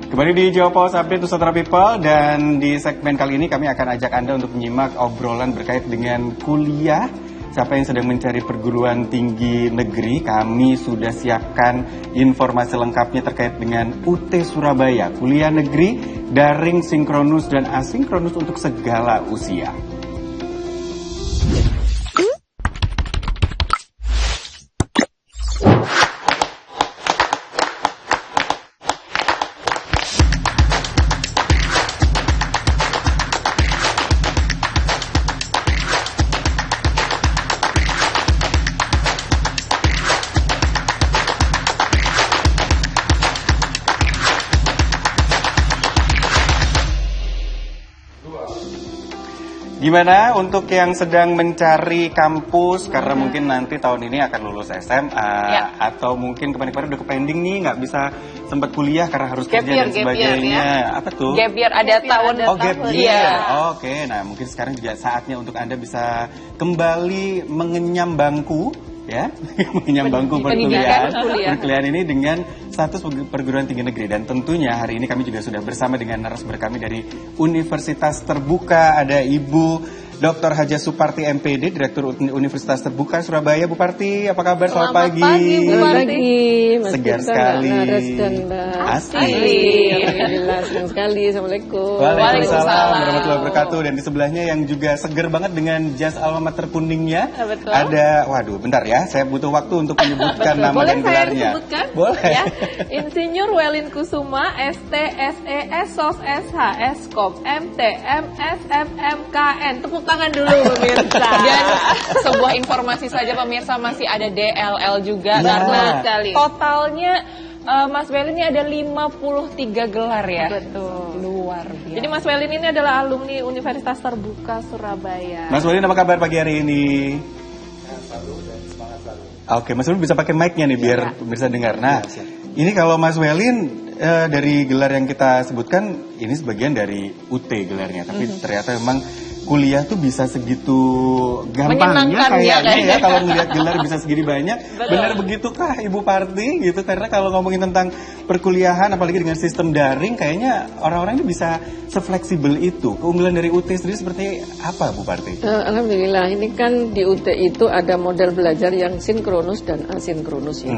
Kembali di Jawa Post Update Nusantara People, dan di segmen kali ini kami akan ajak Anda untuk menyimak obrolan berkait dengan kuliah. Siapa yang sedang mencari perguruan tinggi negeri, kami sudah siapkan informasi lengkapnya terkait dengan UT Surabaya, kuliah negeri, daring, sinkronus, dan asinkronus untuk segala usia. Gimana untuk yang sedang mencari kampus, karena mungkin nanti tahun ini akan lulus SMA, atau mungkin kemarin-kemarin udah kepending nih, nggak bisa sempat kuliah karena harus kerja dan sebagainya. Apa tuh? Gap year ada tahun. Oh, gap year. Oke, nah mungkin sekarang juga saatnya untuk Anda bisa kembali mengenyam bangku, ya, mengenyam bangku perkuliahan ini dengan status perguruan tinggi negeri. Dan tentunya hari ini kami juga sudah bersama dengan narasumber kami dari Universitas Terbuka. Ada Ibu Dr. Haja Suparti MPD, Direktur Universitas Terbuka Surabaya. Bu Parti, apa kabar? Selamat pagi. Bu Parti. Segar sekali. Asli. Alhamdulillah, senang sekali. Assalamualaikum. Waalaikumsalam warahmatullahi wabarakatuh. Dan di sebelahnya yang juga seger banget dengan jas alma mater kuningnya. Betul. Ada, waduh bentar ya, saya butuh waktu untuk menyebutkan nama dan gelarnya. Boleh. Ya. Insinyur Welin Kusuma, ST, SE, SOS, SH, SKOP, MT, MS, MMKN. Tepuk tangan dulu pemirsa. Dan sebuah informasi saja pemirsa, masih ada DLL juga karena totalnya Mas Welin ini ada 53 gelar ya. Betul. Luar biasa. Jadi Mas Welin ini adalah alumni Universitas Terbuka Surabaya. Mas Welin, apa kabar pagi hari ini? Oke, Mas Welin bisa pakai mic-nya nih biar bisa dengar. Nah, ini kalau Mas Welin dari gelar yang kita sebutkan, ini sebagian dari UT gelarnya. Tapi ternyata memang kuliah tuh bisa segitu gampangnya kayaknya ya kalau melihat gelar bisa segini banyak. Benar begitukah Ibu Parti gitu? Karena kalau ngomongin tentang perkuliahan apalagi dengan sistem daring, kayaknya orang-orang ini bisa sefleksibel itu. Keunggulan dari UT sendiri seperti apa, Bu Parti? Alhamdulillah, ini kan di UT itu ada model belajar yang sinkronus dan asinkronus ya.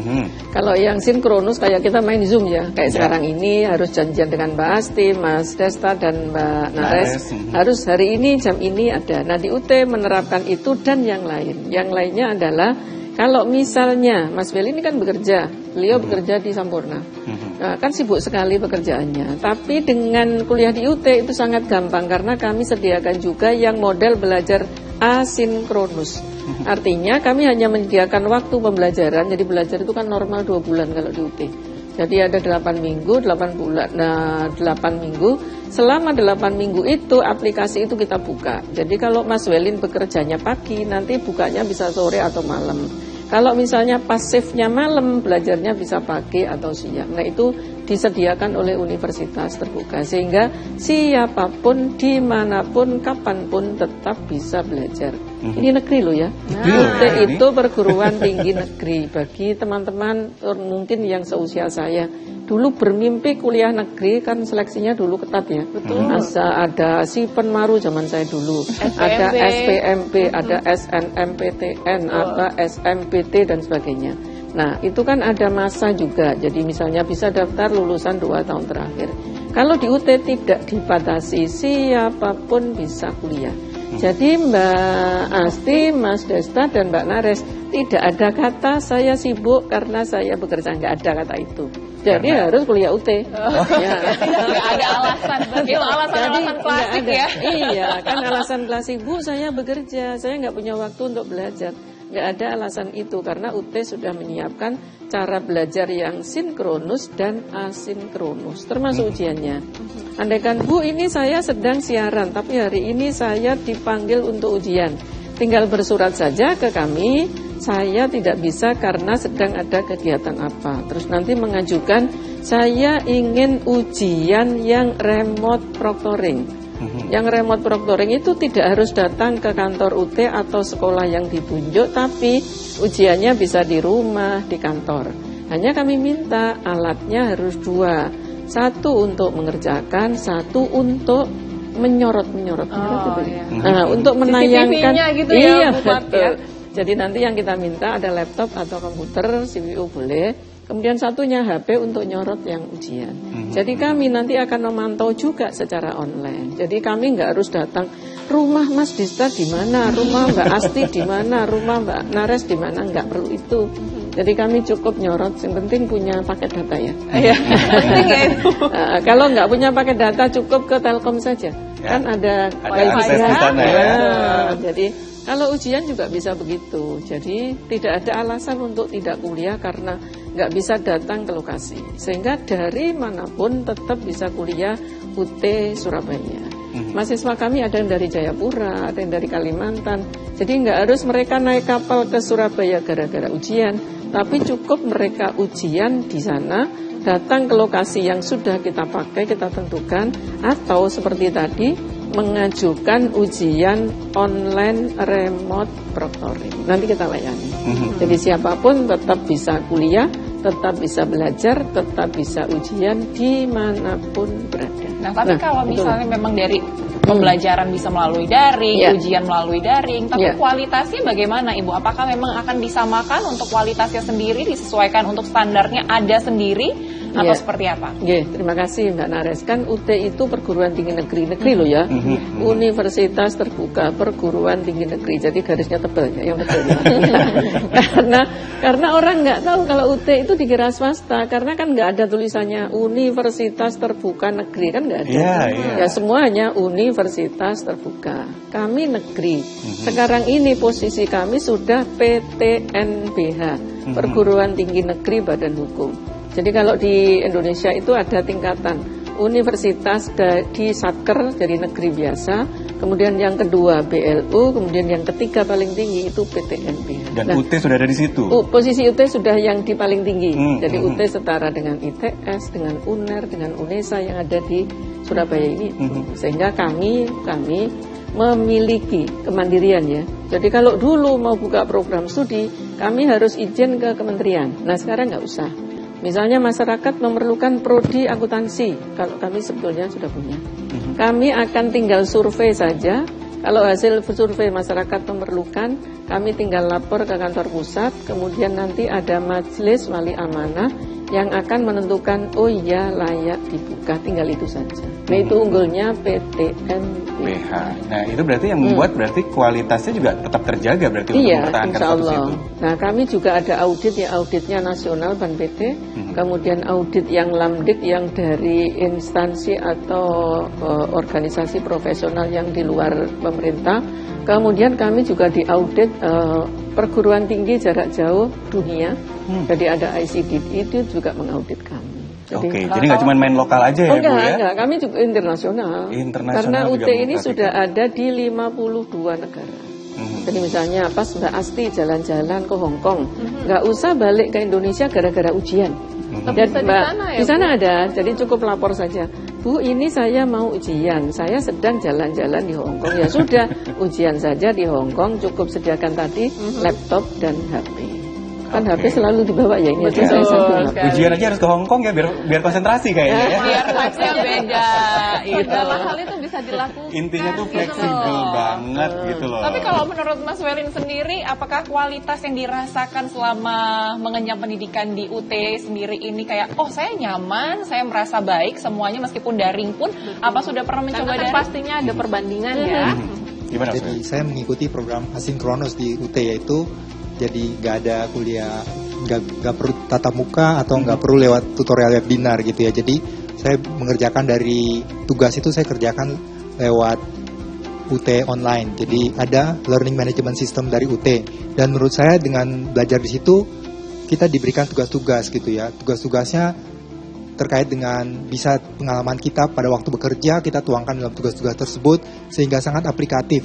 Kalau yang sinkronus kayak kita main Zoom ya, kayak sekarang ini harus janjian dengan Mbak Asti, Mas Desta dan Mbak Nares, harus hari ini jam ini ada. Nah, di UT menerapkan itu dan yang lain. Yang lainnya adalah kalau misalnya Mas Welin ini kan bekerja, beliau bekerja di Sampurna. Nah, kan sibuk sekali pekerjaannya. Tapi dengan kuliah di UT itu sangat gampang karena kami sediakan juga yang model belajar asinkronus. Artinya kami hanya menyediakan waktu pembelajaran. Jadi belajar itu kan normal 2 bulan kalau di UT. Jadi ada 8 minggu, 8 bulan. Nah, 8 minggu. Selama 8 minggu itu aplikasi itu kita buka. Jadi kalau Mas Welin bekerjanya pagi, nanti bukanya bisa sore atau malam. Kalau misalnya pasifnya malam, belajarnya bisa pagi atau siang. Nah, itu disediakan oleh Universitas Terbuka sehingga siapapun, dimanapun, kapanpun tetap bisa belajar. Ini negeri loh ya. Itu perguruan tinggi negeri. Bagi teman-teman mungkin yang seusia saya, dulu bermimpi kuliah negeri kan seleksinya dulu ketat ya. Betul. Ada Sipen Maru zaman saya dulu, ada SPMP, ada SNMPTN, ada SMPT dan sebagainya. Nah, itu kan ada masa juga. Jadi misalnya bisa daftar lulusan 2 tahun terakhir. Kalau di UT tidak dibatasi, siapapun bisa kuliah. Jadi Mbak Asti, Mas Desta, dan Mbak Nares, tidak ada kata saya sibuk karena saya bekerja, nggak ada kata itu. Jadi harus kuliah UT. Nggak ada alasan. Itu alasan klasik ya. Iya, kan alasan klasik, Bu saya bekerja, saya nggak punya waktu untuk belajar. Nggak ada alasan itu karena UT sudah menyiapkan cara belajar yang sinkronus dan asinkronus, termasuk ujiannya. Andaikan Bu ini saya sedang siaran, tapi hari ini saya dipanggil untuk ujian, tinggal bersurat saja ke kami, saya tidak bisa karena sedang ada kegiatan apa. Terus nanti mengajukan saya ingin ujian yang remote proctoring. Yang remote proctoring itu tidak harus datang ke kantor UT atau sekolah yang ditunjuk, tapi ujiannya bisa di rumah, di kantor. Hanya kami minta alatnya harus 2. 1 untuk mengerjakan, 1 untuk menyorot itu. Iya. Nah, untuk menayangkan gitu ya, betul. Jadi nanti yang kita minta ada laptop atau komputer, CPU boleh. Kemudian satunya HP untuk nyorot yang ujian. Jadi kami nanti akan memantau juga secara online. Jadi kami nggak harus datang rumah Mas Dista di mana, rumah Mbak Asti di mana, rumah Mbak Nares di mana, nggak perlu itu. Jadi kami cukup nyorot, yang penting punya paket data ya. Iya, penting ya itu. Kalau nggak punya paket data cukup ke Telkom saja. Kan ada akses di sana ya. Jadi kalau ujian juga bisa begitu. Jadi tidak ada alasan untuk tidak kuliah karena nggak bisa datang ke lokasi. Sehingga dari manapun tetap bisa kuliah UT Surabaya. Mahasiswa kami ada yang dari Jayapura, ada yang dari Kalimantan. Jadi nggak harus mereka naik kapal ke Surabaya gara-gara ujian. Tapi cukup mereka ujian di sana, datang ke lokasi yang sudah kita pakai, kita tentukan. Atau seperti tadi, mengajukan ujian online remote proctoring. Nanti kita layani. Jadi siapapun tetap bisa kuliah, tetap bisa belajar, tetap bisa ujian dimanapun berada. Nah, tapi kalau misalnya memang dari pembelajaran bisa melalui daring, ujian melalui daring, tapi kualitasnya bagaimana Ibu? Apakah memang akan disamakan untuk kualitasnya sendiri, disesuaikan untuk standarnya ada sendiri? Atau seperti apa? Terima kasih Mbak Nares. Kan UT itu perguruan tinggi negeri loh ya. Universitas terbuka perguruan tinggi negeri. Jadi garisnya tebal ya, yang betul ya. karena orang nggak tahu kalau UT itu dikira swasta. Karena kan nggak ada tulisannya Universitas Terbuka Negeri, kan nggak ada. Ya semuanya Universitas Terbuka. Kami negeri. Sekarang ini posisi kami sudah PTNBH, Perguruan Tinggi Negeri Badan Hukum. Jadi kalau di Indonesia itu ada tingkatan universitas di Satker, jadi negeri biasa, kemudian yang kedua BLU, kemudian yang ketiga paling tinggi itu PTNBH. Dan UT sudah ada di situ? Posisi UT sudah yang di paling tinggi. Jadi UT setara dengan ITS, dengan UNER, dengan UNESA yang ada di Surabaya ini. Sehingga kami memiliki kemandirian ya. Jadi kalau dulu mau buka program studi, kami harus izin ke kementerian. Nah sekarang nggak usah. Misalnya masyarakat memerlukan prodi akuntansi, kalau kami sebetulnya sudah punya. Kami akan tinggal survei saja. Kalau hasil survei masyarakat memerlukan, kami tinggal lapor ke kantor pusat, kemudian nanti ada majelis wali amanah yang akan menentukan, oh iya layak dibuka, tinggal itu saja. Nah itu unggulnya PTNBH. Nah itu berarti yang membuat berarti kualitasnya juga tetap terjaga berarti untuk mempertahankan status itu. Nah kami juga ada audit ya, auditnya nasional Ban PT, kemudian audit yang lamdik yang dari instansi atau organisasi profesional yang di luar pemerintah. Kemudian kami juga diaudit perguruan tinggi jarak jauh dunia. Jadi ada ICD itu juga mengaudit kami. Jadi nggak cuma main lokal aja ya Bu ya? Enggak, kami juga internasional. Karena UT ini sudah ada di 52 negara. Jadi misalnya pas Mbak Asti jalan-jalan ke Hong Kong, nggak usah balik ke Indonesia gara-gara ujian. Dan di sana ada, jadi cukup lapor saja. Bu, ini saya mau ujian, saya sedang jalan-jalan di Hong Kong. Ya sudah, ujian saja di Hong Kong, cukup sediakan tadi laptop dan HP. Kan HP selalu dibawa ya, ini saya satu. Ujian aja harus ke Hong Kong ya, biar konsentrasi kayaknya ya. Biar vibes-nya beda. Segala hal itu bisa dilakukan. Intinya tuh fleksibel banget gitu loh. Tapi kalau menurut Mas Welin sendiri, apakah kualitas yang dirasakan selama mengenyam pendidikan di UT sendiri ini kayak, oh saya nyaman, saya merasa baik semuanya meskipun daring pun, apa sudah pernah mencoba daring? Pastinya ada perbandingan ya. Gimana? Jadi saya mengikuti program asinkronus di UT, yaitu jadi nggak ada kuliah, nggak perlu tatap muka atau nggak perlu lewat tutorial webinar gitu ya. Jadi saya mengerjakan dari tugas itu saya kerjakan lewat UT online. Jadi ada learning management system dari UT. Dan menurut saya dengan belajar di situ kita diberikan tugas-tugas gitu ya. Tugas-tugasnya terkait dengan bisa pengalaman kita pada waktu bekerja kita tuangkan dalam tugas-tugas tersebut sehingga sangat aplikatif.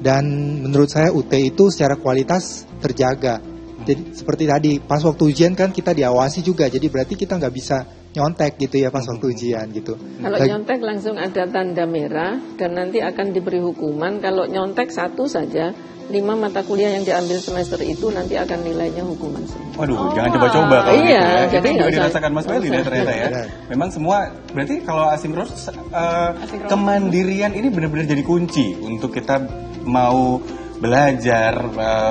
Dan menurut saya UT itu secara kualitas terjaga. Jadi seperti tadi pas waktu ujian kan kita diawasi juga. Jadi berarti kita nggak bisa nyontek gitu ya pas waktu ujian gitu. Kalau nyontek langsung ada tanda merah dan nanti akan diberi hukuman. Kalau nyontek satu saja, 5 mata kuliah yang diambil semester itu nanti akan nilainya hukuman semua. Waduh, jangan coba-coba kalau gitu ya. jadi Itu juga nggak dirasakan Mas Welin ya ternyata ya. Memang semua, berarti kalau asinkronus, kemandirian ini benar-benar jadi kunci untuk kita mau belajar,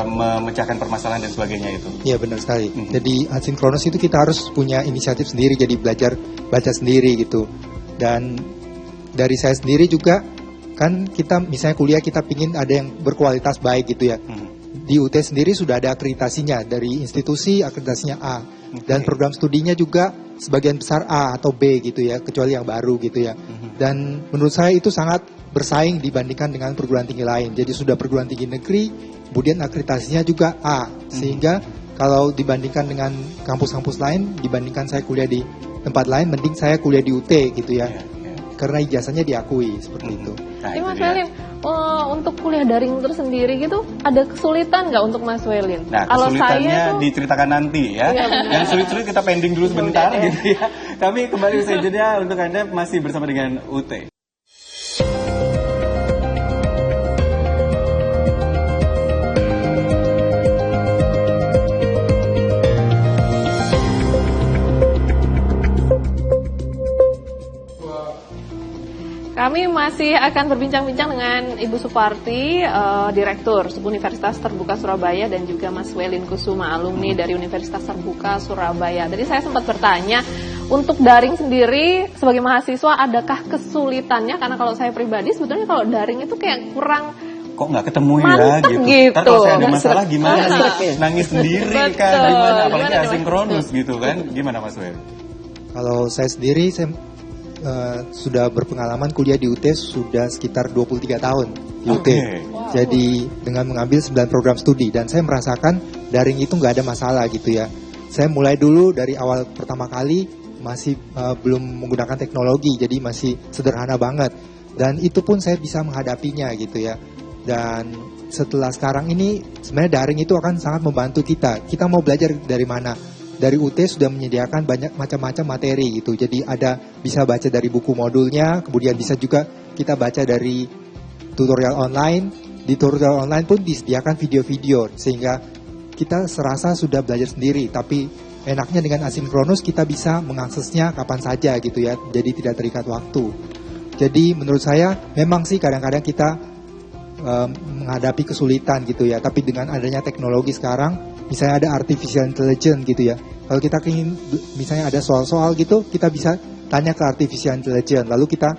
memecahkan permasalahan dan sebagainya itu. Iya benar sekali. Jadi asinkronus itu kita harus punya inisiatif sendiri, jadi belajar baca sendiri gitu. Dan dari saya sendiri juga, kan kita misalnya kuliah kita pingin ada yang berkualitas baik gitu ya. Di UT sendiri sudah ada akreditasinya, dari institusi akreditasinya A. Dan program studinya juga sebagian besar A atau B gitu ya, kecuali yang baru gitu ya. Dan menurut saya itu sangat bersaing dibandingkan dengan perguruan tinggi lain. Jadi sudah perguruan tinggi negeri, kemudian akreditasinya juga A. Sehingga kalau dibandingkan dengan kampus-kampus lain, dibandingkan saya kuliah di tempat lain, mending saya kuliah di UT gitu ya. Karena ijazahnya diakui seperti itu. Tapi Mas Welin, untuk kuliah daring tersendiri gitu, ada kesulitan nggak untuk Mas Welin? Nah, Kalau kesulitannya saya diceritakan nanti ya. Yang sulit-sulit kita pending dulu sebentar gitu ya. Kami kembali usai jeda untuk Anda masih bersama dengan UT. Kami masih akan berbincang-bincang dengan Ibu Suparti, Direktur Universitas Terbuka Surabaya, dan juga Mas Welin Kusuma, alumni dari Universitas Terbuka Surabaya. Tadi saya sempat bertanya, untuk daring sendiri sebagai mahasiswa adakah kesulitannya? Karena kalau saya pribadi sebetulnya kalau daring itu kayak kurang kok nggak ketemu ya mantep gitu. gitu. Ntar kalau saya ada Nggak masalah srek. gimana nih? Iya. Nangis sendiri kan Betul. gimana? Apalagi Gimana, Mas? asinkronus gitu kan. Gimana Mas Welin? Kalau saya sendiri, saya sudah berpengalaman kuliah di UT sudah sekitar 23 tahun di UT. Jadi dengan mengambil 9 program studi, dan saya merasakan daring itu nggak ada masalah gitu ya. Saya mulai dulu dari awal pertama kali masih belum menggunakan teknologi, jadi masih sederhana banget. Dan itu pun saya bisa menghadapinya gitu ya. Dan setelah sekarang ini sebenarnya daring itu akan sangat membantu kita. Kita mau belajar dari mana? Dari UT sudah menyediakan banyak macam-macam materi gitu. Jadi ada bisa baca dari buku modulnya, kemudian bisa juga kita baca dari tutorial online. Di tutorial online pun disediakan video-video sehingga kita serasa sudah belajar sendiri. Tapi enaknya dengan asinkronus kita bisa mengaksesnya kapan saja gitu ya. Jadi tidak terikat waktu. Jadi menurut saya memang sih kadang-kadang kita menghadapi kesulitan gitu ya. Tapi dengan adanya teknologi sekarang, misalnya ada artificial intelligence gitu ya. Kalau kita ingin misalnya ada soal-soal gitu, kita bisa tanya ke artificial intelligence, lalu kita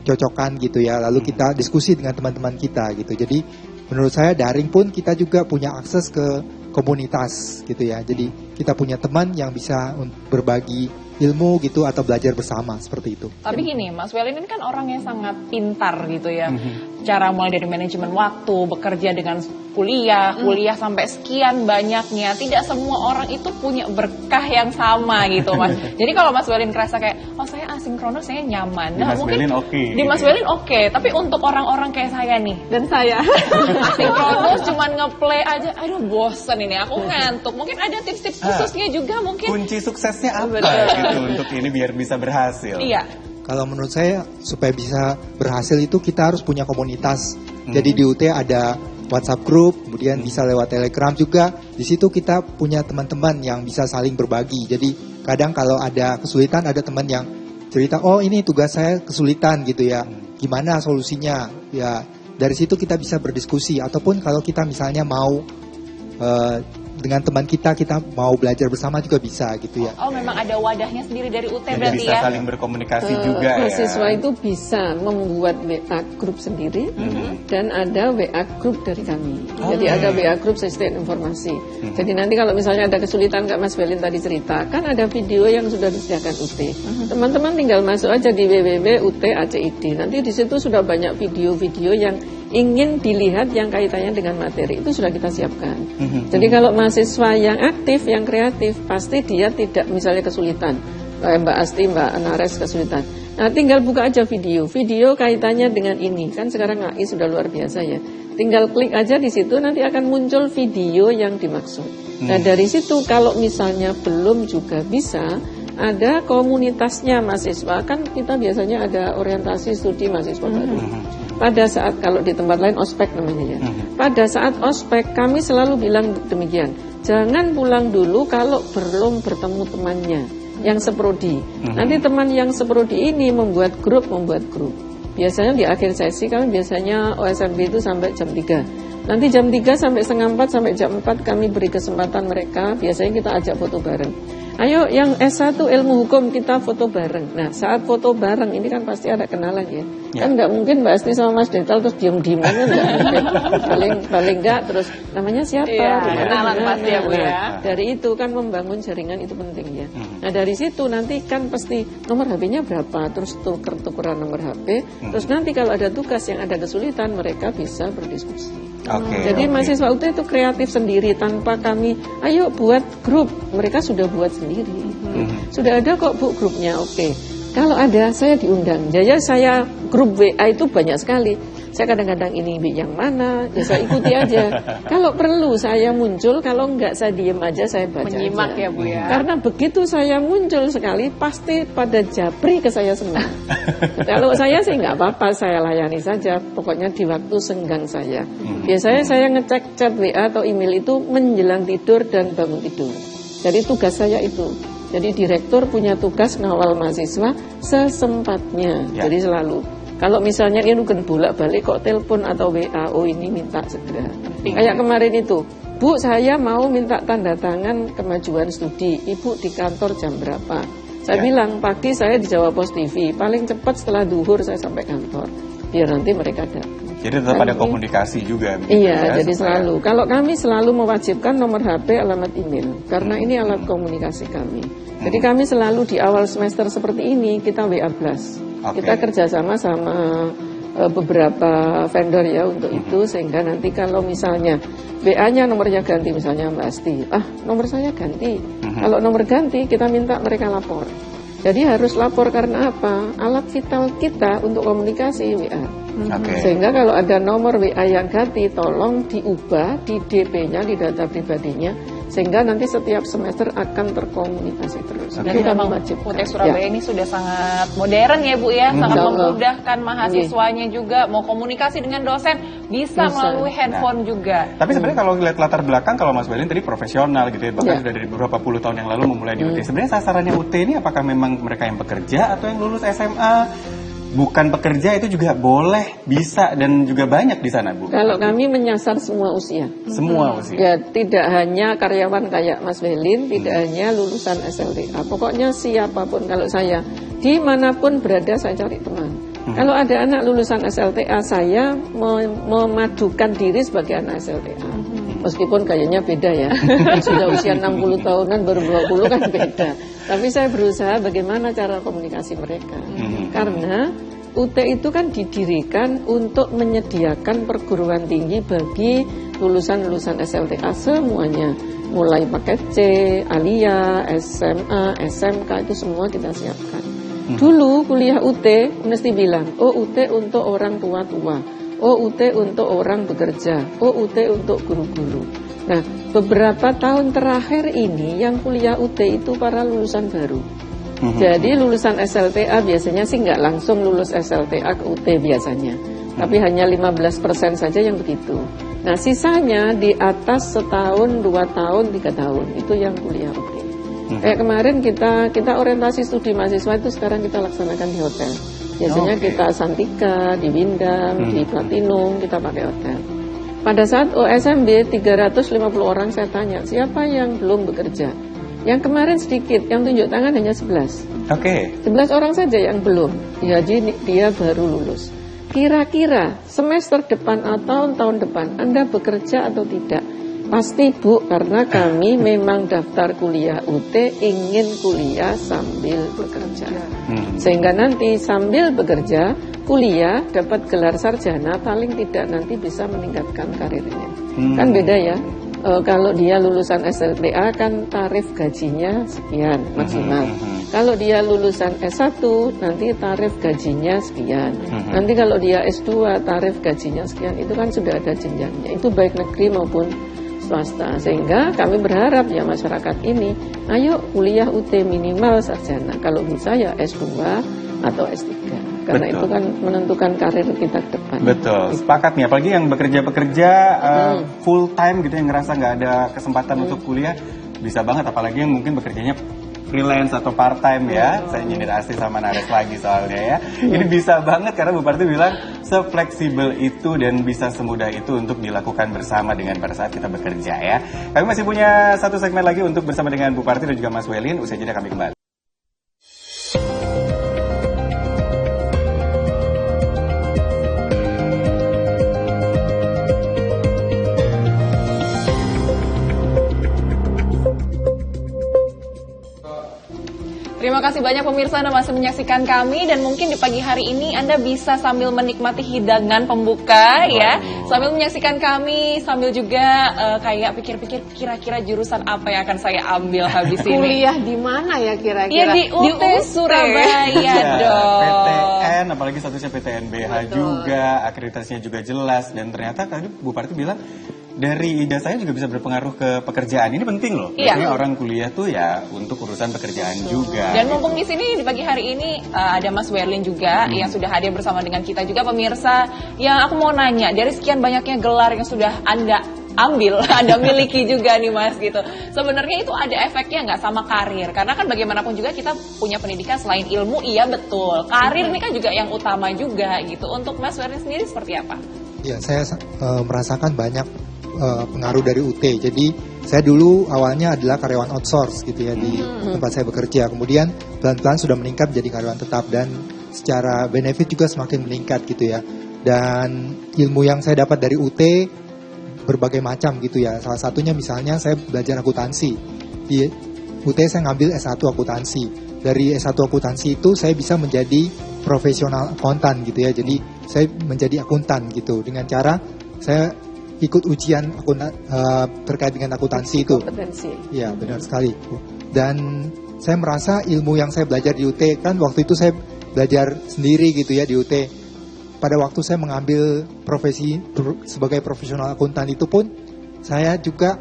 cocokkan gitu ya, lalu kita diskusi dengan teman-teman kita gitu. Jadi menurut saya daring pun kita juga punya akses ke komunitas gitu ya. Jadi kita punya teman yang bisa berbagi ilmu gitu atau belajar bersama seperti itu. Tapi gini, Mas Welin ini kan orang yang sangat pintar gitu ya. Cara mulai dari manajemen waktu, bekerja dengan kuliah sampai sekian banyaknya. Tidak semua orang itu punya berkah yang sama gitu, Mas. Jadi kalau Mas Welin kerasa kayak, oh saya asinkronus, saya nyaman. Nah, Mas mungkin Welin oke. Di Mas Welin oke, tapi untuk orang-orang kayak saya nih, dan saya asinkronus cuman ngeplay aja, aduh bosen ini, aku ngantuk. Mungkin ada tips-tips khususnya juga mungkin. Kunci suksesnya apa gitu untuk ini biar bisa berhasil? Iya. Kalau menurut saya supaya bisa berhasil itu kita harus punya komunitas. Jadi di UT ada WhatsApp group, kemudian bisa lewat Telegram juga. Di situ kita punya teman-teman yang bisa saling berbagi. Jadi kadang kalau ada kesulitan ada teman yang cerita, oh ini tugas saya kesulitan gitu ya. Gimana solusinya? Ya dari situ kita bisa berdiskusi. Ataupun kalau kita misalnya mau dengan teman kita mau belajar bersama juga bisa gitu ya. Oh memang ada wadahnya sendiri dari UT Jadi berarti bisa ya? saling berkomunikasi juga ya. Mahasiswa itu bisa membuat WA group sendiri dan ada WA group dari kami. Jadi ada WA group sistem informasi. Jadi nanti kalau misalnya ada kesulitan Kak Mas Welin tadi cerita, kan ada video yang sudah disediakan UT. Teman-teman tinggal masuk aja di www.ut.acid. Nanti di situ sudah banyak video-video yang ingin dilihat yang kaitannya dengan materi, itu sudah kita siapkan. Jadi kalau mahasiswa yang aktif, yang kreatif, pasti dia tidak misalnya kesulitan. Mbak Asti, Mbak Anares kesulitan. Nah tinggal buka aja video kaitannya dengan ini. Kan sekarang AI sudah luar biasa ya. Tinggal klik aja di situ, nanti akan muncul video yang dimaksud. Nah dari situ kalau misalnya belum juga bisa, ada komunitasnya mahasiswa. Kan kita biasanya ada orientasi studi mahasiswa baru. Pada saat, kalau di tempat lain ospek namanya ya. Pada saat ospek kami selalu bilang demikian, jangan pulang dulu kalau belum bertemu temannya yang seprodi. Nanti teman yang seprodi ini membuat grup. Biasanya di akhir sesi kami biasanya OSMB itu sampai jam 3. Nanti jam 3 sampai setengah 4 sampai jam 4 kami beri kesempatan mereka, biasanya kita ajak foto bareng. Ayo yang S1 ilmu hukum kita foto bareng. Nah saat foto bareng ini kan pasti ada kenalan ya. Kan nggak mungkin Mbak Asti sama Mas Detal terus diem-diem aja nggak mungkin. Paling nggak terus namanya siapa? Kenalan pasti ya Bu ya. Dari itu kan membangun jaringan itu penting ya. Nah dari situ nanti kan pasti nomor HP-nya berapa, terus tukeran nomor HP. Terus nanti kalau ada tugas yang ada kesulitan mereka bisa berdiskusi. Jadi mahasiswa UT itu kreatif sendiri tanpa kami, ayo buat grup, mereka sudah buat sendiri. Sudah ada kok Bu grupnya, Kalau ada saya diundang. Jadi saya grup WA itu banyak sekali. Saya kadang-kadang ini yang mana, ya saya ikuti aja. Kalau perlu saya muncul, kalau enggak saya diem aja, saya baca menyimak aja. Ya Bu ya. Karena begitu saya muncul sekali, pasti pada japri ke saya semua. Kalau saya sih nggak apa-apa, saya layani saja. Pokoknya di waktu senggang saya. Biasanya saya ngecek chat WA atau email itu menjelang tidur dan bangun tidur. Jadi tugas saya itu. Jadi direktur punya tugas ngawal mahasiswa sesempatnya. Jadi selalu. Kalau misalnya ini bukan bolak-balik kok telepon atau WA, ini minta segera. Kayak kemarin itu, Bu saya mau minta tanda tangan kemajuan studi, Ibu di kantor jam berapa? Saya bilang pagi saya di Jawa Pos TV, paling cepat setelah duhur saya sampai kantor, biar nanti mereka datang. Jadi tetap ada komunikasi juga. Iya, jadi selalu. Kalau kami selalu mewajibkan nomor HP, alamat email, karena ini alat komunikasi kami. Jadi kami selalu di awal semester seperti ini kita WA Blast. Kita kerjasama sama beberapa vendor ya untuk itu, sehingga nanti kalau misalnya WA-nya nomornya ganti, misalnya Mbak Asti, nomor saya ganti. Kalau nomor ganti kita minta mereka lapor. Jadi harus lapor karena apa? Alat vital kita untuk komunikasi WA. Sehingga kalau ada nomor WA yang ganti, tolong diubah di DP-nya, di data pribadinya, sehingga nanti setiap semester akan terkomunikasi terus. Dan memang UT Surabaya ini sudah sangat modern ya Bu ya, sangat memudahkan mahasiswanya juga, mau komunikasi dengan dosen bisa melalui handphone juga. Tapi sebenarnya kalau lihat latar belakang, kalau Mas Welin tadi profesional gitu ya, bahkan sudah dari beberapa puluh tahun yang lalu memulai di UT. Sebenarnya sasarannya UT ini apakah memang mereka yang bekerja atau yang lulus SMA? Bukan pekerja itu juga boleh, bisa, dan juga banyak di sana, Bu. Kalau kami menyasar semua usia. Semua usia. Ya, tidak hanya karyawan kayak Mas Welin, tidak hanya lulusan SLTA. Pokoknya siapapun, kalau saya dimanapun berada saya cari teman. Kalau ada anak lulusan SLTA, saya memadukan diri sebagai anak SLTA. Meskipun kayaknya beda ya. Sudah usia 60 tahunan baru 20 kan beda. Tapi saya berusaha bagaimana cara komunikasi mereka. Karena UT itu kan didirikan untuk menyediakan perguruan tinggi bagi lulusan-lulusan SLTA semuanya. Mulai paket C, Alia, SMA, SMK itu semua kita siapkan. Dulu kuliah UT mesti bilang, UT untuk orang tua-tua, UT untuk orang bekerja, UT untuk guru-guru. Nah, beberapa tahun terakhir ini yang kuliah UT itu para lulusan baru. Jadi lulusan SLTA biasanya sih nggak langsung lulus SLTA ke UT biasanya, tapi hanya 15% saja yang begitu. Nah, sisanya di atas setahun, 2 tahun, 3 tahun itu yang kuliah UT. Kayak kemarin kita orientasi studi mahasiswa itu sekarang kita laksanakan di hotel. Biasanya kita Santika, di Windam, di Platinum, kita pakai hotel. Pada saat OSMB 350 orang saya tanya, siapa yang belum bekerja? Yang kemarin sedikit, yang tunjuk tangan hanya 11. 11 orang saja yang belum. Jadi dia baru lulus. Kira-kira semester depan atau tahun depan Anda bekerja atau tidak? Pasti Bu, karena kami memang daftar kuliah UT ingin kuliah sambil bekerja. Sehingga nanti sambil bekerja, kuliah dapat gelar sarjana, paling tidak nanti bisa meningkatkan karirnya. Kan beda ya. Kalau dia lulusan SLTA kan tarif gajinya sekian maksimal. Kalau dia lulusan S1 nanti tarif gajinya sekian. Nanti kalau dia S2 tarif gajinya sekian. Itu kan sudah ada jenjangnya. Itu baik negeri maupun swasta. Sehingga kami berharap ya masyarakat ini, ayo kuliah UT minimal sarjana, kalau bisa ya S2 atau S3. Karena Betul. itu kan menentukan karir kita ke depan. Betul, sepakat nih. Apalagi yang bekerja full time gitu, yang ngerasa nggak ada kesempatan untuk kuliah, bisa banget. Apalagi yang mungkin bekerjanya freelance atau part time ya. Saya nyindir asli sama Nares lagi soalnya ya. Ini bisa banget karena Bu Parti bilang se-fleksibel itu dan bisa semudah itu untuk dilakukan bersama dengan pada saat kita bekerja ya. Kami masih punya satu segmen lagi untuk bersama dengan Bu Parti dan juga Mas Welin. Usai jeda kami kembali. Terima kasih banyak pemirsa Anda masih menyaksikan kami, dan mungkin di pagi hari ini Anda bisa sambil menikmati hidangan pembuka ya, sambil menyaksikan kami, sambil juga kayak pikir-pikir kira-kira jurusan apa yang akan saya ambil habis ini. Kuliah di mana ya Iya kira-kira? di UT Surabaya dong. PTN, apalagi statusnya PTNBH juga, akreditasinya juga jelas, dan ternyata tadi Bu Parti bilang dari ijazahnya juga bisa berpengaruh ke pekerjaan. Ini penting loh. Iya. Biasanya orang kuliah tuh ya untuk urusan pekerjaan juga. Dan mumpung di sini di pagi hari ini ada Mas Welin juga yang sudah hadir bersama dengan kita juga pemirsa. Yang aku mau nanya, dari sekian banyaknya gelar yang sudah Anda ambil, Anda miliki juga nih Mas gitu. Sebenarnya itu ada efeknya nggak sama karir? Karena kan bagaimanapun juga kita punya pendidikan selain ilmu, iya betul. Karir ini kan juga yang utama juga gitu. Untuk Mas Welin sendiri seperti apa? Ya, saya merasakan banyak pengaruh dari UT. Jadi saya dulu awalnya adalah karyawan outsource gitu ya di tempat saya bekerja. Kemudian pelan-pelan sudah meningkat menjadi karyawan tetap, dan secara benefit juga semakin meningkat gitu ya. Dan ilmu yang saya dapat dari UT berbagai macam gitu ya. Salah satunya misalnya saya belajar akuntansi. Di UT saya ngambil S1 akuntansi. Dari S1 akuntansi itu saya bisa menjadi profesional akuntan gitu ya. Jadi saya menjadi akuntan gitu dengan cara saya ikut ujian terkait dengan akuntansi itu. Kompetensi. Iya, benar sekali. Dan saya merasa ilmu yang saya belajar di UT, kan waktu itu saya belajar sendiri gitu ya di UT. Pada waktu saya mengambil profesi sebagai profesional akuntan itu pun saya juga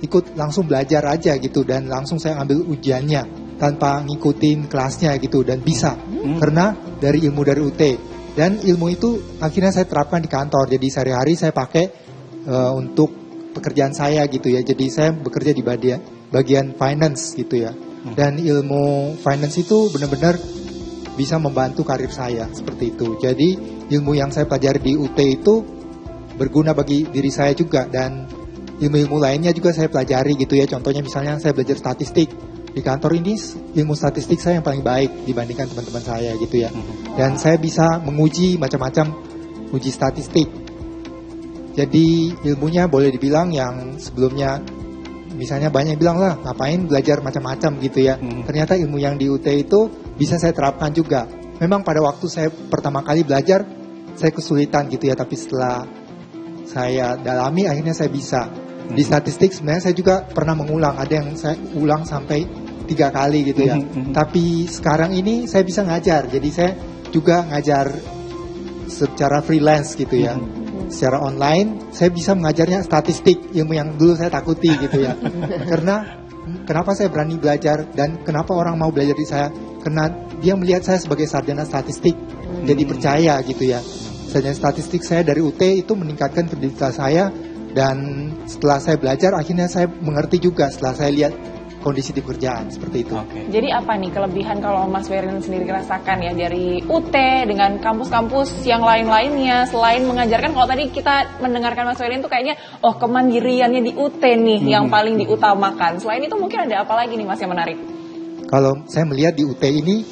ikut langsung belajar aja gitu, dan langsung saya ambil ujiannya tanpa ngikutin kelasnya gitu, dan bisa karena dari ilmu dari UT. Dan ilmu itu akhirnya saya terapkan di kantor. Jadi sehari-hari saya pakai untuk pekerjaan saya gitu ya. Jadi saya bekerja di bagian finance gitu ya. Dan ilmu finance itu benar-benar bisa membantu karir saya seperti itu. Jadi ilmu yang saya pelajari di UT itu berguna bagi diri saya juga, dan ilmu-ilmu lainnya juga saya pelajari gitu ya. Contohnya misalnya saya belajar statistik. Di kantor ini ilmu statistik saya yang paling baik dibandingkan teman-teman saya gitu ya. Dan saya bisa menguji macam-macam uji statistik. Jadi ilmunya boleh dibilang yang sebelumnya misalnya banyak yang bilang lah ngapain belajar macam-macam gitu ya. Ternyata ilmu yang di UT itu bisa saya terapkan juga. Memang pada waktu saya pertama kali belajar saya kesulitan gitu ya, tapi setelah saya dalami akhirnya saya bisa. Di statistik sebenarnya saya juga pernah mengulang, ada yang saya ulang sampai 3 kali gitu ya. Tapi sekarang ini saya bisa ngajar, jadi saya juga ngajar secara freelance gitu ya. Secara online saya bisa mengajarnya statistik, ilmu yang dulu saya takuti gitu ya. Karena kenapa saya berani belajar dan kenapa orang mau belajar di saya? Karena dia melihat saya sebagai sarjana statistik, jadi percaya gitu ya. Sarjana statistik saya dari UT itu meningkatkan kredibilitas saya, dan setelah saya belajar akhirnya saya mengerti juga setelah saya lihat kondisi di pekerjaan seperti itu. Jadi apa nih kelebihan kalau Mas Welin sendiri rasakan ya dari UT dengan kampus-kampus yang lain-lainnya selain mengajarkan? Kalau tadi kita mendengarkan Mas Welin tuh kayaknya kemandiriannya di UT nih yang paling diutamakan. Selain itu mungkin ada apa lagi nih Mas yang menarik? Kalau saya melihat di UT ini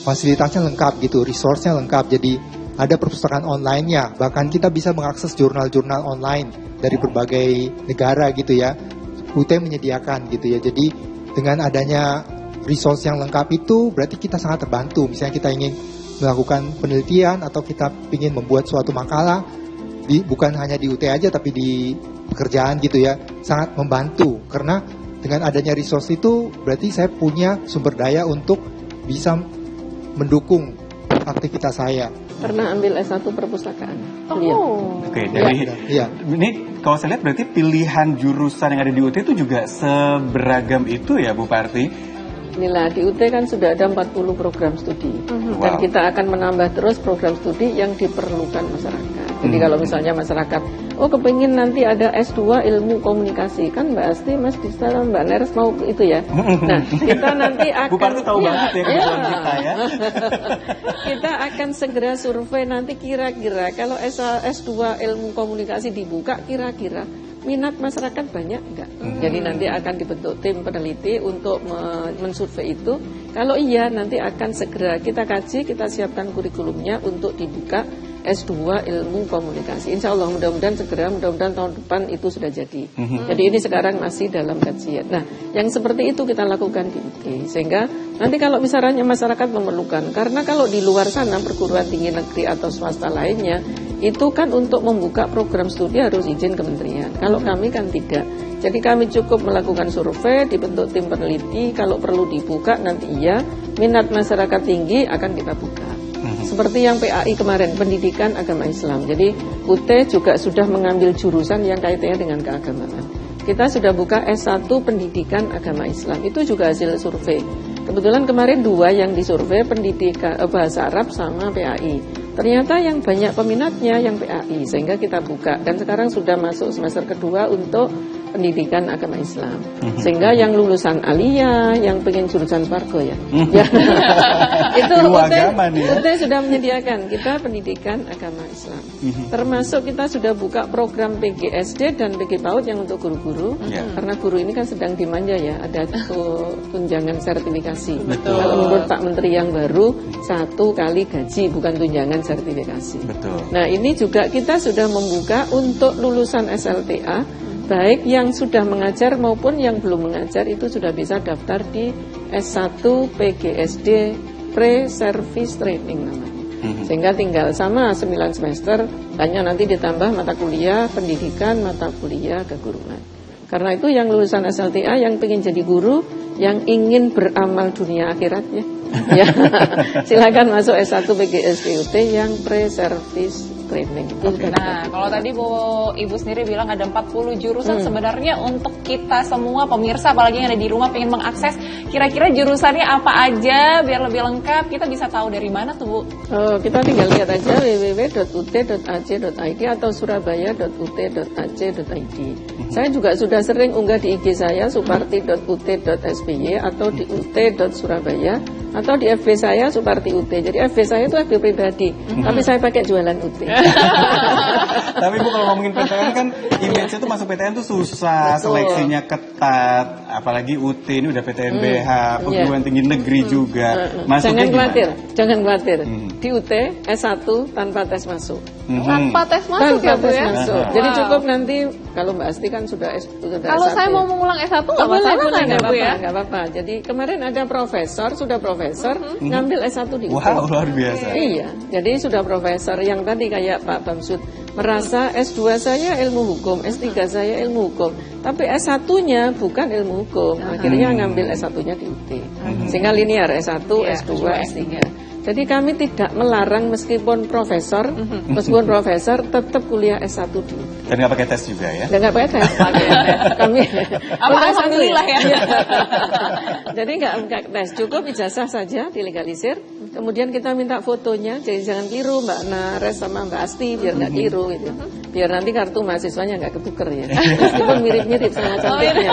fasilitasnya lengkap gitu, resource-nya lengkap. Jadi ada perpustakaan online-nya, bahkan kita bisa mengakses jurnal-jurnal online dari berbagai negara gitu ya. UT menyediakan gitu ya. Jadi dengan adanya resource yang lengkap itu berarti kita sangat terbantu. Misalnya kita ingin melakukan penelitian atau kita ingin membuat suatu makalah, bukan hanya di UT aja tapi di pekerjaan gitu ya, sangat membantu. Karena dengan adanya resource itu berarti saya punya sumber daya untuk bisa mendukung aktivitas saya. Pernah ambil S1 perpustakaan. Oke, dari ini kalau saya lihat berarti pilihan jurusan yang ada di UT itu juga seberagam itu ya Bu Parti. Inilah di UT kan sudah ada 40 program studi dan kita akan menambah terus program studi yang diperlukan masyarakat. Jadi kalau misalnya masyarakat, kepingin nanti ada S2 ilmu komunikasi, kan Mbak Asti, Mas Dista, Mbak Neres mau itu ya. Nah, kita nanti akan Bu Parti tahu banget ya kebutuhan kita ya. Kita akan segera survei nanti kira-kira kalau S2 ilmu komunikasi dibuka, kira-kira minat masyarakat banyak enggak? Jadi nanti akan dibentuk tim peneliti untuk mensurvei itu. Kalau iya, nanti akan segera kita kaji, kita siapkan kurikulumnya untuk dibuka S2 ilmu komunikasi. Insya Allah mudah-mudahan segera, mudah-mudahan tahun depan itu sudah jadi. Jadi ini sekarang masih dalam kajian. Nah, yang seperti itu kita lakukan di UT. Sehingga nanti kalau misalnya masyarakat memerlukan, karena kalau di luar sana perguruan tinggi negeri atau swasta lainnya, itu kan untuk membuka program studi harus izin kementerian. Kalau kami kan tidak. Jadi kami cukup melakukan survei, dibentuk tim peneliti, kalau perlu dibuka nanti iya, minat masyarakat tinggi akan kita buka. Seperti yang PAI kemarin, pendidikan agama Islam. Jadi UT juga sudah mengambil jurusan yang kaitannya dengan keagamaan. Kita sudah buka S1 pendidikan agama Islam. Itu juga hasil survei. Kebetulan kemarin 2 yang disurvei, pendidikan bahasa Arab sama PAI. Ternyata yang banyak peminatnya yang PAI, sehingga kita buka. Dan sekarang sudah masuk semester kedua untuk pendidikan agama Islam. Sehingga yang lulusan aliyah, yang pengen jurusan Pargo ya. Itu UT sudah menyediakan kita pendidikan agama Islam. Termasuk kita sudah buka program PGSD dan PG PAUD yang untuk guru-guru. Karena guru ini kan sedang dimanja ya, ada tunjangan sertifikasi. Kalau menurut Pak Menteri yang baru, 1 kali gaji, bukan tunjangan sertifikasi. Nah, ini juga kita sudah membuka untuk lulusan SLTA, baik yang sudah mengajar maupun yang belum mengajar, itu sudah bisa daftar di S1 PGSD Pre-Service Training namanya. Sehingga tinggal sama 9 semester, hanya nanti ditambah mata kuliah pendidikan, mata kuliah keguruan. Karena itu yang lulusan SLTA yang ingin jadi guru, yang ingin beramal dunia akhiratnya, ya, silakan masuk S1 PGSD UT yang pre-service training. Nah, kalau tadi Ibu sendiri bilang ada 40 jurusan, sebenarnya untuk kita semua pemirsa, apalagi yang ada di rumah pengen mengakses kira-kira jurusannya apa aja biar lebih lengkap, kita bisa tahu dari mana tuh Bu? Kita tinggal lihat aja www.ut.ac.id atau surabaya.ut.ac.id. Saya juga sudah sering unggah di IG saya suparti.ut.sby atau di ut.surabaya atau di FB saya Suparti UT. Jadi FB saya itu FB pribadi, tapi saya pakai jualan UT. Tapi Bu, kalau ngomongin PTN kan image-nya tuh masuk PTN tuh susah, seleksinya ketat, apalagi UT ini udah PTNBH, perguruan tinggi negeri juga. Jangan khawatir. Di UT S1 tanpa tes masuk. Tanpa tes masuk ya Bu ya? Jadi cukup nanti kalau Mbak Asti kan sudah S1. Kalau saya mau mengulang S1 nggak masalah kan ya Bu ya? Nggak apa-apa. Jadi kemarin ada profesor ngambil S1 di UT. Wow, luar biasa. Iya, jadi sudah profesor yang tadi kayak Pak Bamsud merasa S2 saya ilmu hukum, S3 saya ilmu hukum, tapi S1-nya bukan ilmu hukum. Akhirnya ngambil S1-nya di UT. Sehingga linear S1, S2, S3. Jadi kami tidak melarang meskipun profesor tetap kuliah S1 di UT. Dan nggak pakai tes juga ya? Dan nggak pakai tes. Kami alhamdulillah ya. Jadi nggak tes, cukup ijazah saja dilegalisir. Kemudian kita minta fotonya, jadi jangan keliru Mbak Nares sama Mbak Asti, biar nggak keliru gitu. Biar nanti kartu mahasiswanya nggak ketuker ya. Meskipun mirip-mirip sama cantiknya.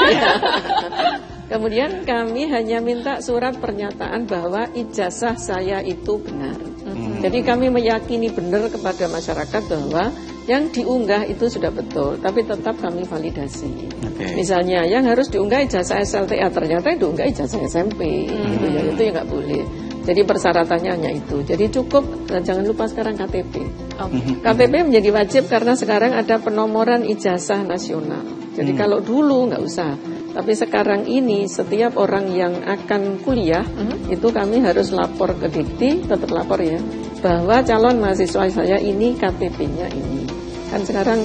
Kemudian kami hanya minta surat pernyataan bahwa ijazah saya itu benar. Jadi kami meyakini benar kepada masyarakat bahwa yang diunggah itu sudah betul, tapi tetap kami validasi. Misalnya yang harus diunggah ijazah SLTA, ternyata yang diunggah ijazah SMP, gitu ya, itu ya nggak boleh. Jadi persyaratannya hanya itu. Jadi cukup, dan jangan lupa sekarang KTP. KTP menjadi wajib karena sekarang ada penomoran ijazah nasional. Jadi kalau dulu nggak usah. Tapi sekarang ini setiap orang yang akan kuliah itu kami harus lapor ke Dikti, tetap lapor ya, bahwa calon mahasiswa saya ini KTP-nya ini. Kan sekarang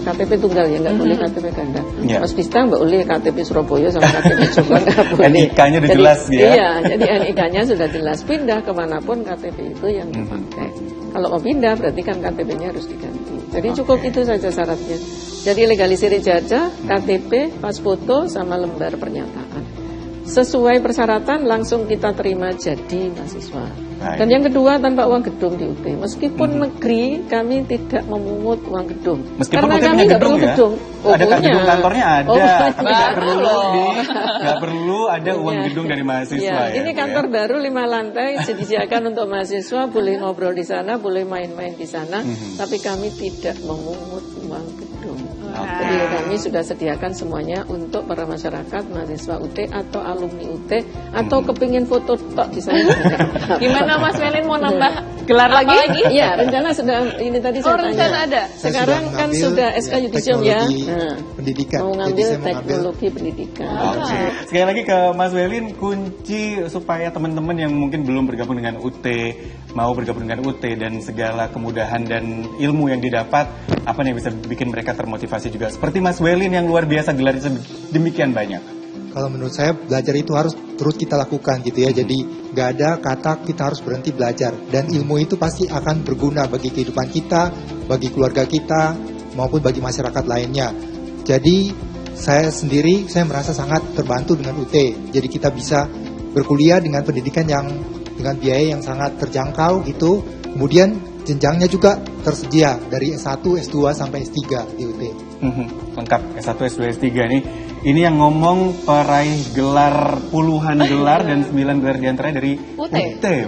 KTP tunggal ya, nggak boleh KTP ganda. Mas Dista nggak boleh KTP Surabaya sama KTP Jombang, nggak boleh. NIK-nya udah jelas ya. Iya, jadi NIK-nya sudah jelas. Pindah kemanapun KTP itu yang dipakai. Kalau mau pindah berarti kan KTP-nya harus diganti. Jadi cukup itu saja syaratnya. Jadi legalisir ijazah, KTP, pas foto, sama lembar pernyataan. Sesuai persyaratan langsung kita terima jadi mahasiswa. Dan yang kedua, tanpa uang gedung di UT. Meskipun negeri, kami tidak memungut uang gedung. Meskipun karena UT kami nggak perlu gedung. Ada gedung kantornya ada. Tapi Nggak nggak perlu ada uang gedung dari mahasiswa ya. Ini kantor baru 5 lantai disediakan untuk mahasiswa, boleh ngobrol di sana, boleh main-main di sana, tapi kami tidak memungut uang gedung. Jadi kami sudah sediakan semuanya untuk para masyarakat, mahasiswa UT atau alumni UT atau kepingin foto tok di sana. Gimana Mas Welin mau nambah gelar lagi? Iya, rencana sudah ini tadi saya tanya. Rencana ada. Sekarang kan sudah SK Yudisium ya. Pendidikan. Mau ngambil teknologi pendidikan. Oke. Sekali lagi ke Mas Welin, kunci supaya teman-teman yang mungkin belum bergabung dengan UT, mau bergabung dengan UT dan segala kemudahan dan ilmu yang didapat, apa yang bisa bikin mereka termotivasi juga. Seperti Mas Welin yang luar biasa gelarnya demikian banyak. Kalau menurut saya belajar itu harus terus kita lakukan gitu ya. Jadi nggak ada kata kita harus berhenti belajar. Dan ilmu itu pasti akan berguna bagi kehidupan kita, bagi keluarga kita, maupun bagi masyarakat lainnya. Jadi saya sendiri, saya merasa sangat terbantu dengan UT. Jadi kita bisa berkuliah dengan pendidikan yang dengan biaya yang sangat terjangkau gitu. Kemudian jenjangnya juga tersedia dari S1, S2 sampai S3 di UT. Lengkap S1, S2, S3 nih. Ini yang ngomong peraih gelar puluhan gelar dan 9 gelar diantaranya dari UT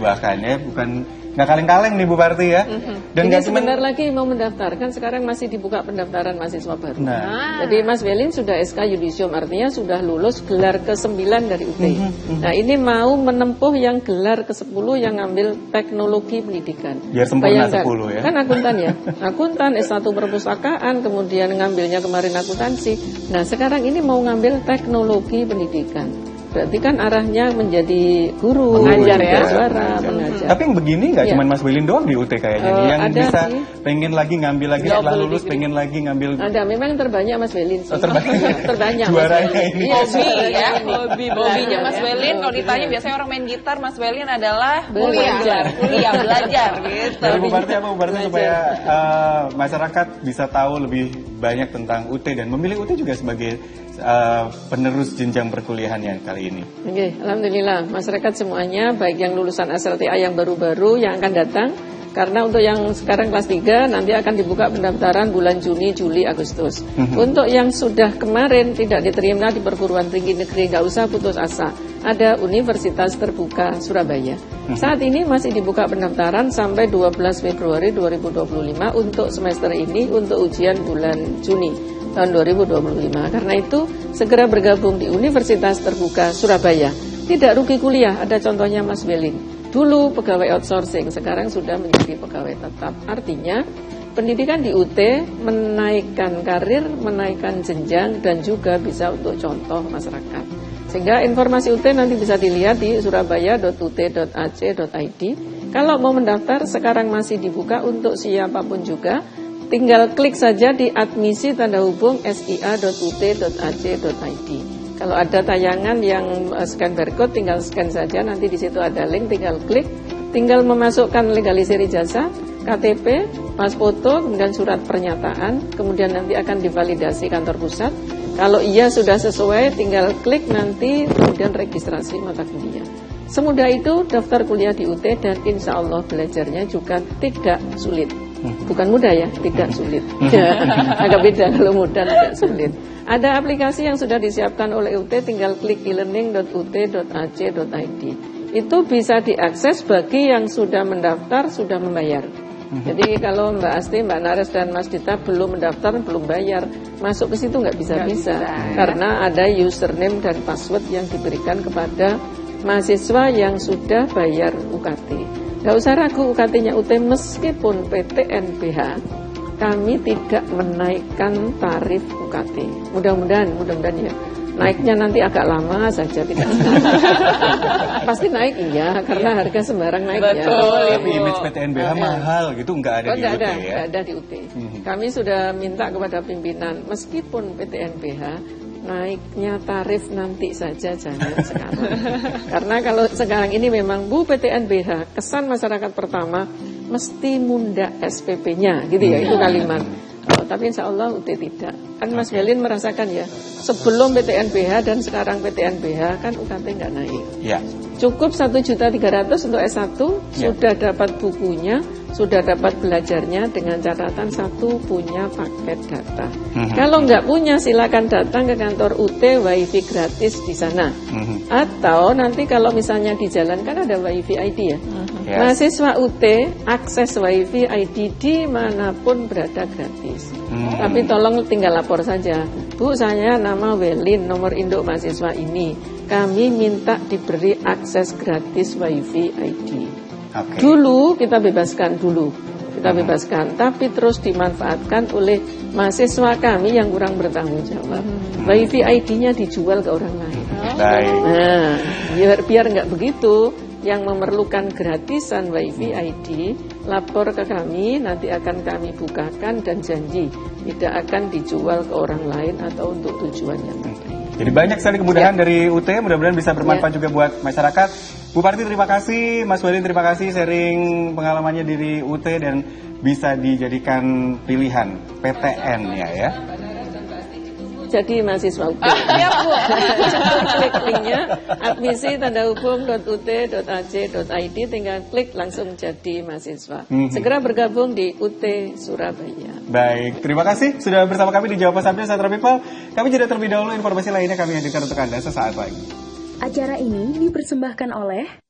bahkan ya, bukan nggak kaleng-kaleng nih Bu Parti ya. Dan ini sebentar lagi mau mendaftar, kan sekarang masih dibuka pendaftaran mahasiswa baru. Jadi Mas Welin sudah SK Yudisium, artinya sudah lulus gelar ke-9 dari UT. Nah ini mau menempuh yang gelar ke-10 yang ngambil teknologi pendidikan. Biar sempurna 10 ya. Kan akuntan ya, akuntan S1 perpustakaan, kemudian ngambilnya kemarin akuntansi. Nah sekarang ini mau ngambil teknologi pendidikan. Berarti kan arahnya menjadi guru, mengajar ya, mengajar. Tapi yang begini nggak cuma Mas Welin doang di UT kayaknya nih, yang bisa sih. Pengen lagi ngambil lagi setelah lulus, pengen lagi ngambil. Ada, memang terbanyak Mas Welin sih. Terbanyak. Juaranya ini. Hobi ya, hobinya Mas Welin. Kalau ditanya biasanya orang main gitar, Mas Welin adalah kuliah belajar gitu. Dari Bu Parti apa Bu Parti supaya masyarakat bisa tahu lebih banyak tentang UT dan memilih UT juga sebagai penerus jenjang perkuliahannya kali ini. Oke, alhamdulillah masyarakat semuanya baik yang lulusan SLTA yang baru-baru yang akan datang, karena untuk yang sekarang kelas 3 nanti akan dibuka pendaftaran bulan Juni, Juli, Agustus. Untuk yang sudah kemarin tidak diterima di perguruan tinggi negeri, nggak usah putus asa. Ada Universitas Terbuka Surabaya. Saat ini masih dibuka pendaftaran sampai 12 Februari 2025 untuk semester ini untuk ujian bulan Juni tahun 2025. Karena itu segera bergabung di Universitas Terbuka Surabaya. Tidak rugi kuliah, ada contohnya Mas Welin. Dulu pegawai outsourcing, sekarang sudah menjadi pegawai tetap. Artinya pendidikan di UT menaikkan karir, menaikkan jenjang, dan juga bisa untuk contoh masyarakat. Sehingga informasi UT nanti bisa dilihat di surabaya.ut.ac.id. Kalau mau mendaftar sekarang masih dibuka untuk siapapun juga. Tinggal klik saja di admisi tanda hubung sia.ut.ac.id. Kalau ada tayangan yang scan barcode, tinggal scan saja, nanti di situ ada link, tinggal klik, tinggal memasukkan legalisir ijazah, KTP, pas foto, kemudian surat pernyataan, kemudian nanti akan divalidasi kantor pusat. Kalau iya sudah sesuai, tinggal klik nanti, kemudian registrasi mata kuliah. Semudah itu daftar kuliah di UT dan insya Allah belajarnya juga tidak sulit. Bukan mudah ya, tidak sulit. Agak beda kalau mudah, tidak sulit. Ada aplikasi yang sudah disiapkan oleh UT, tinggal klik e-learning.ut.ac.id. Itu bisa diakses bagi yang sudah mendaftar, sudah membayar. Jadi kalau Mbak Asti, Mbak Nares, dan Mas Dita belum mendaftar, belum bayar, masuk ke situ nggak bisa. Karena ada username dan password yang diberikan kepada mahasiswa yang sudah bayar UKT. Gak usah ragu, UKT-nya UT meskipun PTNBH kami tidak menaikkan tarif UKT. Mudah-mudahan ya. Naiknya nanti agak lama saja, tidak. Pasti naik iya, karena harga sembarang naik ya. Betul, Tapi image PTNBH mahal gitu nggak ada di UT ya? Nggak ada di UT. Kami sudah minta kepada pimpinan, meskipun PTNBH naiknya tarif nanti saja, jangan sekarang. Karena kalau sekarang ini memang Bu PTNBH, kesan masyarakat pertama mesti munda SPP-nya, gitu ya, itu kalimat. Tapi insya Allah UT tidak. Kan Mas Welin merasakan ya, sebelum PTNBH dan sekarang PTNBH kan UKT nggak naik. Ya. Cukup 1.300.000 untuk S1, sudah dapat bukunya, sudah dapat belajarnya dengan catatan satu punya paket data. Kalau nggak punya silakan datang ke kantor UT, WiFi gratis di sana. Atau nanti kalau misalnya di jalan kan ada WiFi ID ya. Mahasiswa UT akses WiFi ID dimanapun berada gratis. Tapi tolong tinggal lapor saja, Bu saya nama Welin, nomor induk mahasiswa ini. Kami minta diberi akses gratis WiFi ID. Dulu kita bebaskan bebaskan, tapi terus dimanfaatkan oleh mahasiswa kami yang kurang bertanggung jawab. WiFi ID-nya dijual ke orang lain. Nah, biar nggak begitu. Yang memerlukan gratisan WiFi ID, lapor ke kami, nanti akan kami bukakan dan janji tidak akan dijual ke orang lain atau untuk tujuan yang terbaik. Jadi banyak sekali kemudahan dari UT, mudah-mudahan bisa bermanfaat juga buat masyarakat. Bu Parti terima kasih, Mas Welin terima kasih sharing pengalamannya dari UT dan bisa dijadikan pilihan PTN ya. Jadi mahasiswa UT. Siap Bu. Klik linknya admisi.hubung.ut.ac.id, tinggal klik langsung jadi mahasiswa. Segera bergabung di UT Surabaya. Baik, terima kasih sudah bersama kami di Jawa Sabda Satra People. Kami jeda terlebih dahulu, informasi lainnya kami hadirkan untuk Anda sesaat lagi. Acara ini dipersembahkan oleh